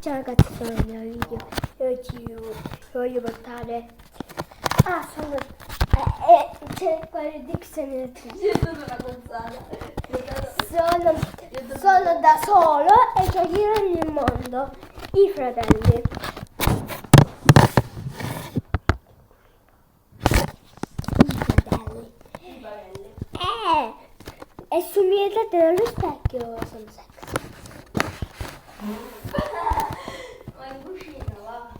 Ciao ragazzi, sono il mio video e oggi vi voglio portare. Sono c'è quale Dixon. Sono da solo e giocherò nel mondo. I fratelli. E sul mio letto dello specchio sono sexy. Ma in cucina va.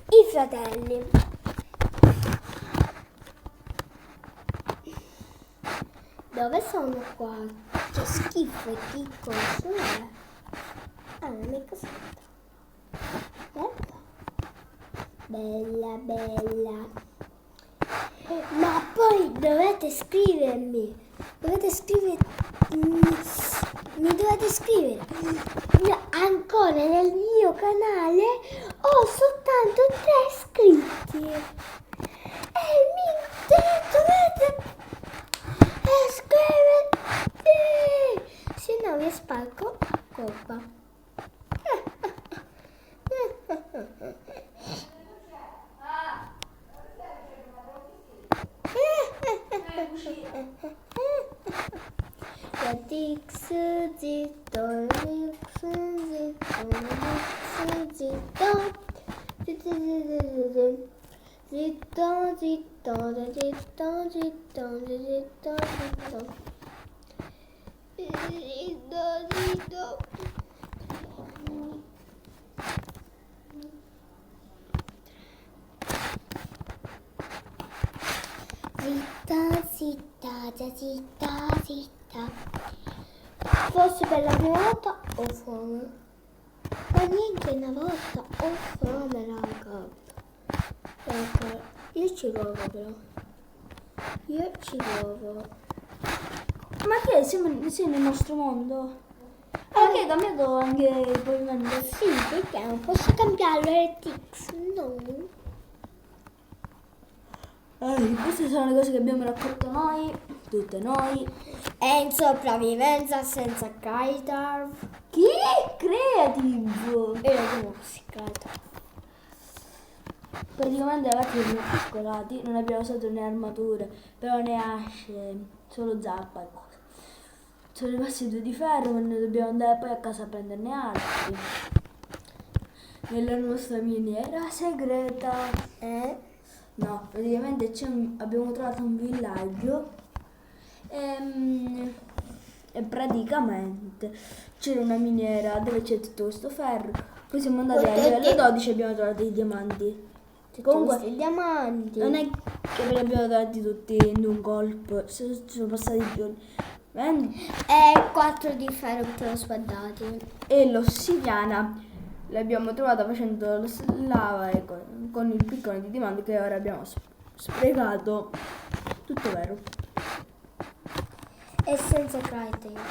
I fratelli. Dove sono qua? Che schifo, che cosa è? Non è casetta. Bella, bella. Ma poi dovete scrivermi. Mi dovete scrivere. Ancora nel mio canale ho soltanto 3 iscritti. E mi dovete iscriverti. Se no vi spalco colpa. Dix zitto, zitta. Forse per la prima volta ho fame. Ma niente, una volta ho fame, raga. Ecco, io ci provo però. Ma che sei nel nostro mondo? Che è cambiato anche il pavimento? Sì, perché non posso cambiarlo Tix? No. Queste sono le cose che abbiamo raccolto noi, tutte noi. È in sopravvivenza senza Kaitar. Chi? Creative! E io sono psichiatra. Praticamente ragazzi siamo scolati, non abbiamo usato né armature, però né asce, solo zappa e cose. Sono rimasti 2 di ferro, ma noi dobbiamo andare poi a casa a prenderne altri. Nella nostra miniera segreta. No, praticamente abbiamo trovato un villaggio e praticamente c'era una miniera dove c'è tutto questo ferro. Poi siamo andati a livello 12 e abbiamo trovato i diamanti. Comunque i diamanti. non è che ve li abbiamo trovati tutti in un colpo, sono passati giorni. E 4 di ferro che te l'ho spadati. E l'ossidiana l'abbiamo trovata facendo lava e con il piccone di diamanti che ora abbiamo sprecato. Tutto vero. E senza criteria.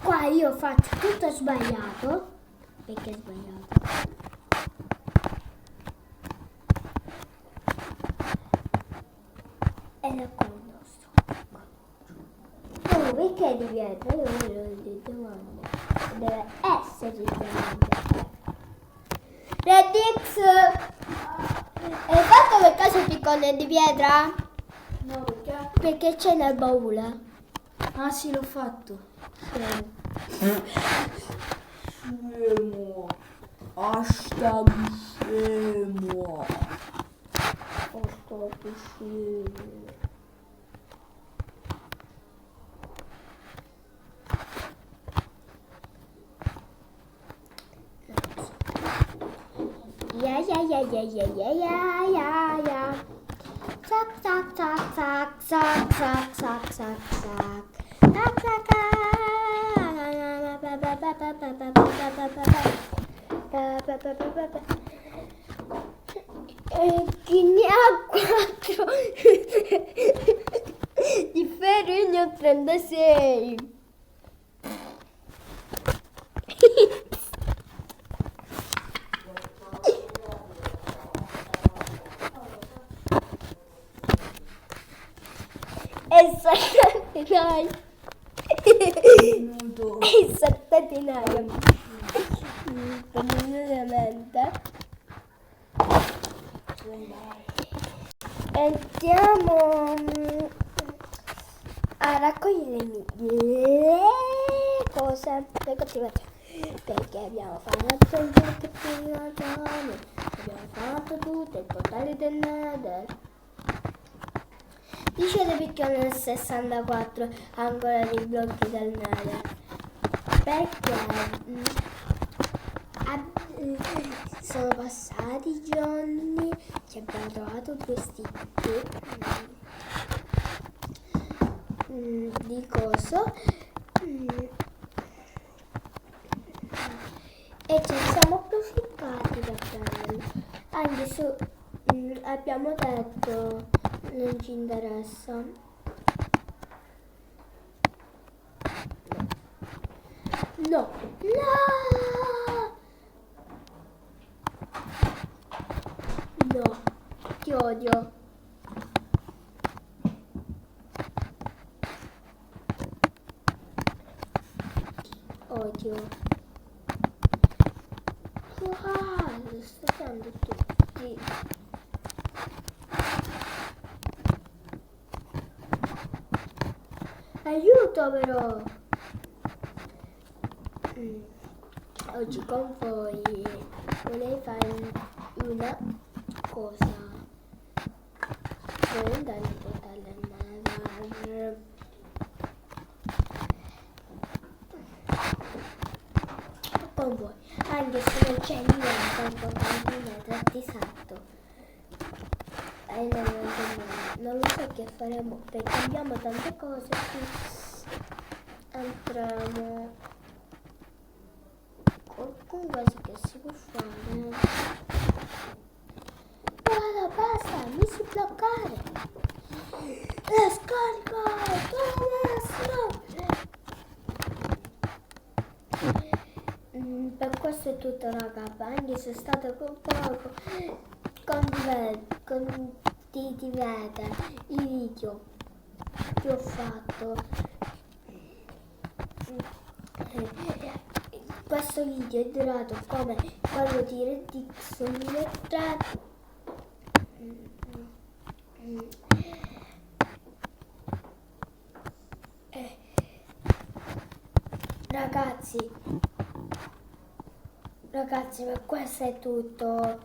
Qua io faccio tutto sbagliato. Perché è sbagliato? Ed ecco il nostro. No, perché è di dietro? Io voglio di domande. Deve essere di domande. Redix! Hai fatto per caso il piccone di pietra? No, perché? Perché c'è nel baule. Ah sì, l'ho fatto. Scemo. Hashtag scemo. Hashtag scemo. Yeah. Zack. Chi ne ha 4 di ferro e ne ho 36. centinaio. Minuto. Il centinaio. Ovviamente. Andiamo a raccogliere le cose, le coltivazioni, perché abbiamo fatto il Natale, abbiamo fatto tutto, il portale del Nether. Dice De Picchione nel 64 ancora dei blocchi del Nether, perché sono passati giorni che abbiamo trovato questi di coso e ci siamo approfittati per prenderlo, anche se abbiamo detto non ci interessa. No, no, ti odio. Odio. Lo sto dando tutti. Aiuto però. Oggi con voi vorrei fare una cosa. Vorrei andare in portale Nether. Con voi, anche se non c'è niente in portale Nether disatto. Non lo so che faremo perché abbiamo tante cose qui. Entriamo. Comunque sì che si può fare. Guarda, basta, mi si bloccare. La scarico adesso. Per questo è tutto raga, anche se è stato con poco, condividete i video che ho fatto. Questo video è durato come quello di Redix 2003. Ragazzi, ma questo è tutto.